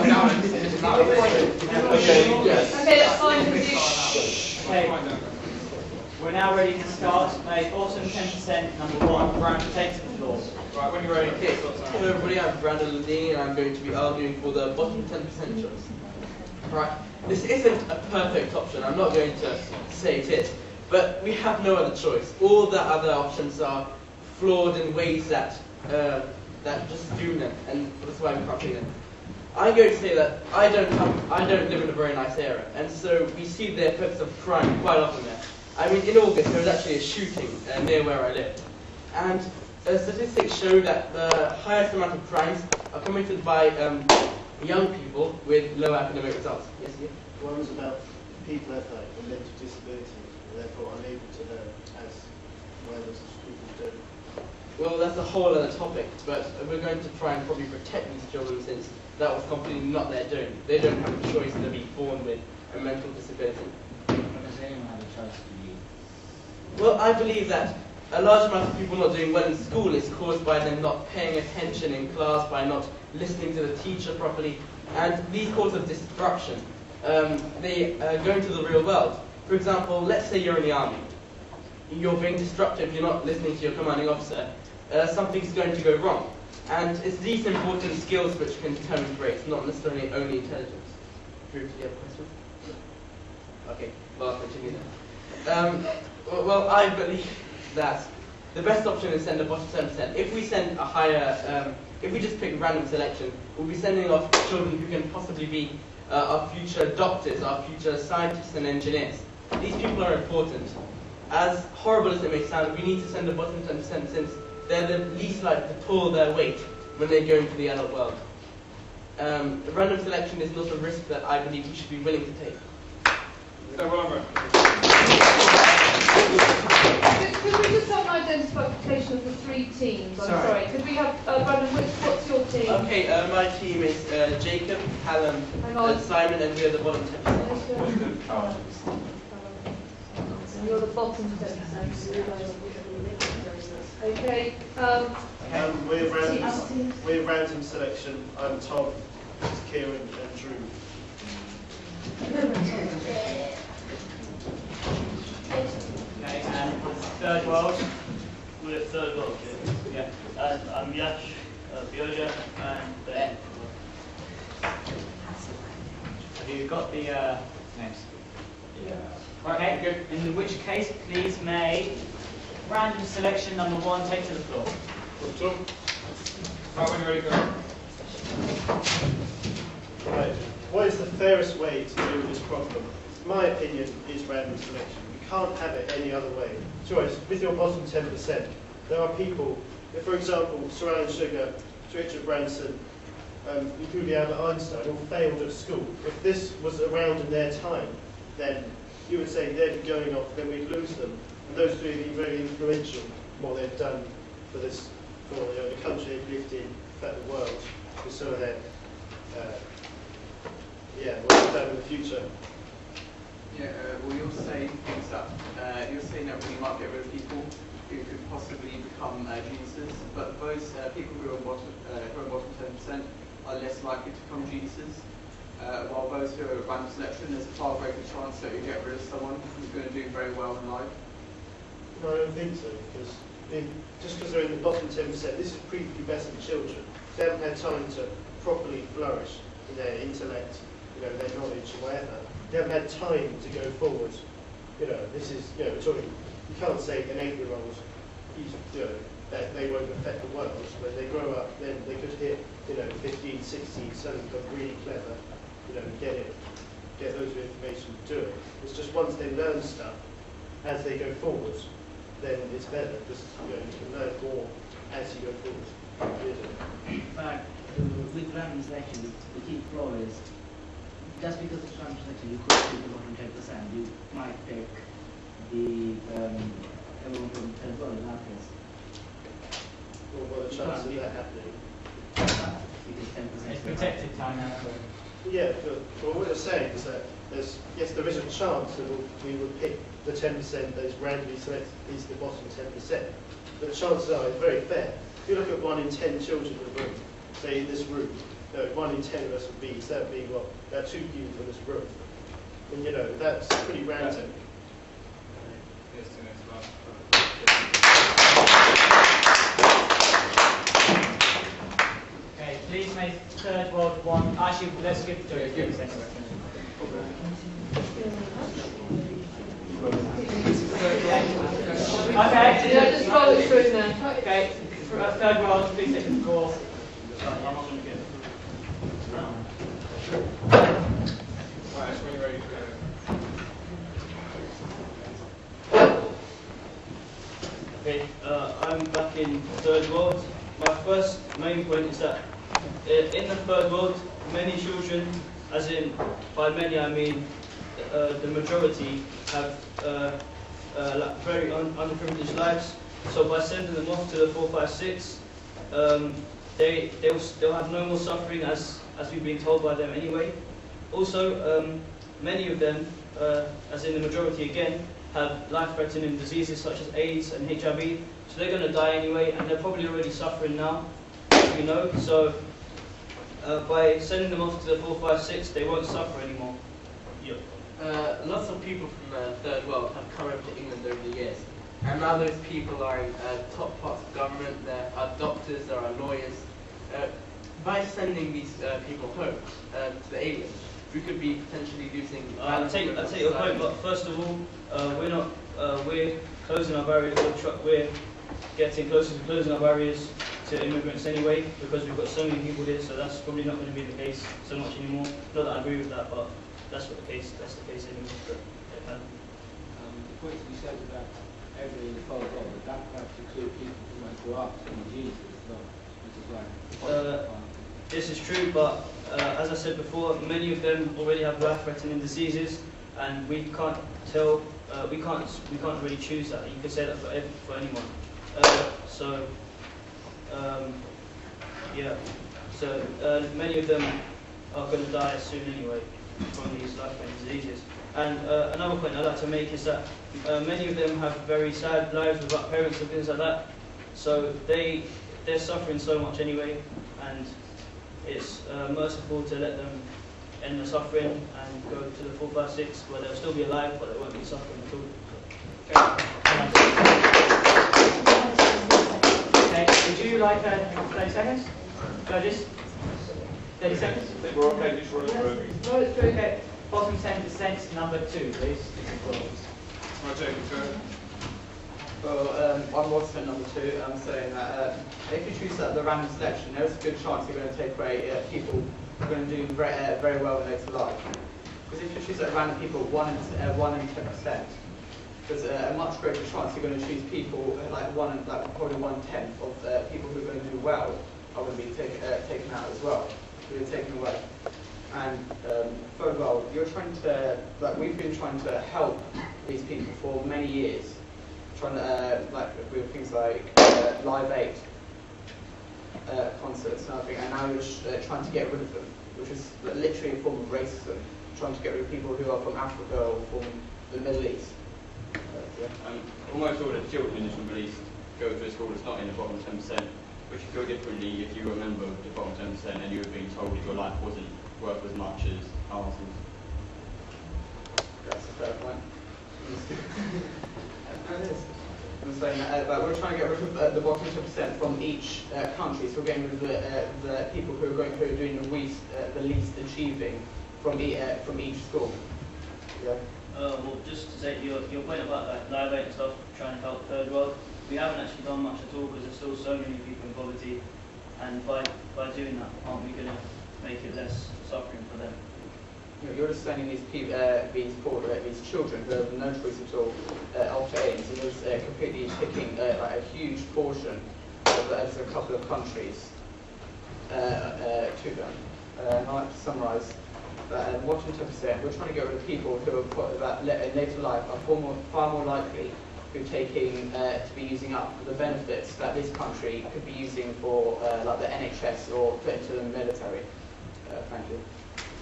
let's find the view. Okay. We're now ready to start. Bottom 10%, number 1. Brandon, take to the floor. Right, when you're ready. Okay. Hello everybody, I'm Brandon Ladini and I'm going to be arguing for the bottom 10% choice. Right, this isn't a perfect option, I'm not going to say it is, but we have no other choice. All the other options are flawed in ways that just doom them, and that's why we can't see them. I'm going to say that I don't live in a very nice area, and so we see the effects of crime quite often there. I mean, in August there was actually a shooting near where I live, and statistics show that the highest amount of crimes are committed by young people with low academic results. Yes, yeah? One was about people with like a mental disability, and therefore unable to learn, as well as people do. Well, that's a whole other topic, but we're going to try and probably protect these children since that was completely not their doing. They don't have a choice to be born with a mental disability. Does anyone have a choice to be? Well, I believe that a large amount of people not doing well in school is caused by them not paying attention in class, by not listening to the teacher properly, and these causes disruption. They go into the real world. For example, let's say you're in the army. You're being disruptive, you're not listening to your commanding officer. Something's going to go wrong. And it's these important skills which can determine grades, not necessarily only intelligence. Drew, do you have a question? Okay, well, I'll continue then. Well, I believe that the best option is send a bottom 10%. If we send a higher, if we just pick random selection, we'll be sending off children who can possibly be our future doctors, our future scientists and engineers. These people are important. As horrible as it may sound, we need to send a bottom 10% since they're the least likely to pull their weight when they go into the adult world. Random selection is not a risk that I believe we should be willing to take. Could we just have an identification of the three teams? I'm sorry. Could we have, Brandon, what's your team? Okay, my team is Jacob, Callum, Simon, and we're the bottom 10%. And you're the bottom 10%. Okay. We're random selection. I'm Tom, Kieran, and Drew. Okay, and third world. We're third world, Yeah. and I'm Yash, Bioja, and Ben. Have you got the names? Yeah. Okay, good. In which case, please may random selection number 1 take to the floor. Right, when you're ready, go. Right. What is the fairest way to do this problem? My opinion is random selection. You can't have it any other way. Choice, with your bottom 10%, there are people, for example, Sir Alan Sugar, Richard Branson, Albert Einstein, all failed at school. If this was around in their time, then you would say they'd be going off, then we'd lose them. And those three have been very influential in what they've done for this, for the country they've lived in, in fact the world, with some of their, what they've done in the future. Yeah, well, you're saying things that you're saying that we might get rid of people who could possibly become geniuses, but those people who are bottom 10% are less likely to become geniuses. While those who are random selection, there's a far greater chance that you get rid of someone who's going to do very well in life. No, I don't think so, because just because they're in the bottom 10%, this is prepubescent children. They haven't had time to properly flourish in their intellect, their knowledge, or whatever. They haven't had time to go forward. This is, we're talking, you can't say an 8-year-old, that they won't affect the world. When they grow up, then they could hit, 15, 16, suddenly become really clever, get those information to do it. It's just once they learn stuff, as they go forward, then it's better, because you can learn more as you go forward. But with random selection, the key flaw is, just because it's random selection, you could take the bottom 10%, you might take the everyone from third world in our case. Well, what are the chances of that happening? Because 10%. It's protected time now. Yeah, but what you're saying is that there is a chance that we would pick the 10% that is randomly selected is the bottom 10%. But the chances are it's very fair. If you look at 1 in 10 children in the room, say in this room, you know, 1 in 10 of us would be, instead of being, what, there are 2 people in this room. And, you know, that's pretty random. Okay, please make third world one. Actually, let's skip to it. Okay. Yeah, just follow through now. Okay, third world, please take the floor. Okay, I'm back in third world. My first main point is that in the third world, many children, as in by many I mean the majority, have like very underprivileged lives. So by sending them off to the 4, 5, 6, they'll have no more suffering, as we've been told by them anyway. Also, many of them, as in the majority again, have life-threatening diseases such as AIDS and HIV, so they're going to die anyway, and they're probably already suffering now, as we know. So by sending them off to the 4, 5, 6, they won't suffer anymore. Lots of people from the third world have come over to England over the years, and now those people are in top parts of government. There are doctors, there are lawyers. By sending these people home to the aliens, we could be potentially losing. I'll take your point, but first of all, we're closing our barriers. We're getting closer to closing our barriers to immigrants anyway, because we've got so many people here. So that's probably not going to be the case so much anymore. Not that I agree with that, but that's the case anyway. The points we said about everybody in the fold on, but that perhaps include people who might grow up in Jesus, not. This is true, but as I said before, many of them already have life-threatening diseases, and we can't tell. We can't really choose that. You could say that for anyone. Yeah. So many of them are going to die soon anyway from these life-threatening diseases. And another point I'd like to make is that many of them have very sad lives without parents and things like that. So they're suffering so much anyway, and it's merciful to let them end the suffering and go to the 4, 5, 6, where they'll still be alive, but they won't be suffering at all. Okay, would you like 30 seconds? Judges? 30 seconds? I think we're okay, just run it through. Roll it through, okay. Bottom 10%, number 2, please. Can I take a turn? Well, on what's for number 2, I'm saying that if you choose the random selection, there's a good chance you're going to take away people who are going to do very well in later life. Because if you choose random people, 1 in 10%, there's a much greater chance you're going to choose people probably 1/10 of people who are going to do well are going to be taken out as well, who are taken away. And third world, you're trying to we've been trying to help these people for many years. Trying to with things like Live 8 concerts and everything, and now you're trying to get rid of them, which is literally a form of racism. Trying to get rid of people who are from Africa or from the Middle East. Almost all the children in this release go to a school that's not in the bottom 10%, which you feel differently if you were a member of the bottom 10% and you were being told that your life wasn't worth as much as ours is. That's a fair point. I'm saying that we're trying to get rid of the bottom 2% from each country, so we're getting rid of the people who are doing the least achieving from each school. Yeah. Well, just to say your point about Live 8 and stuff, trying to help third world, we haven't actually done much at all because there's still so many people in poverty, and by doing that, aren't we going to make it less suffering for them? You're just sending these people, these children who have no choice at all off to AIDS, and it's completely taking a huge portion of a couple of countries to them. I'd like to summarise that watching 10%, we're trying to get rid of people who have in later life are far more likely to be using up the benefits that this country could be using for like the NHS or put into the military. Thank you.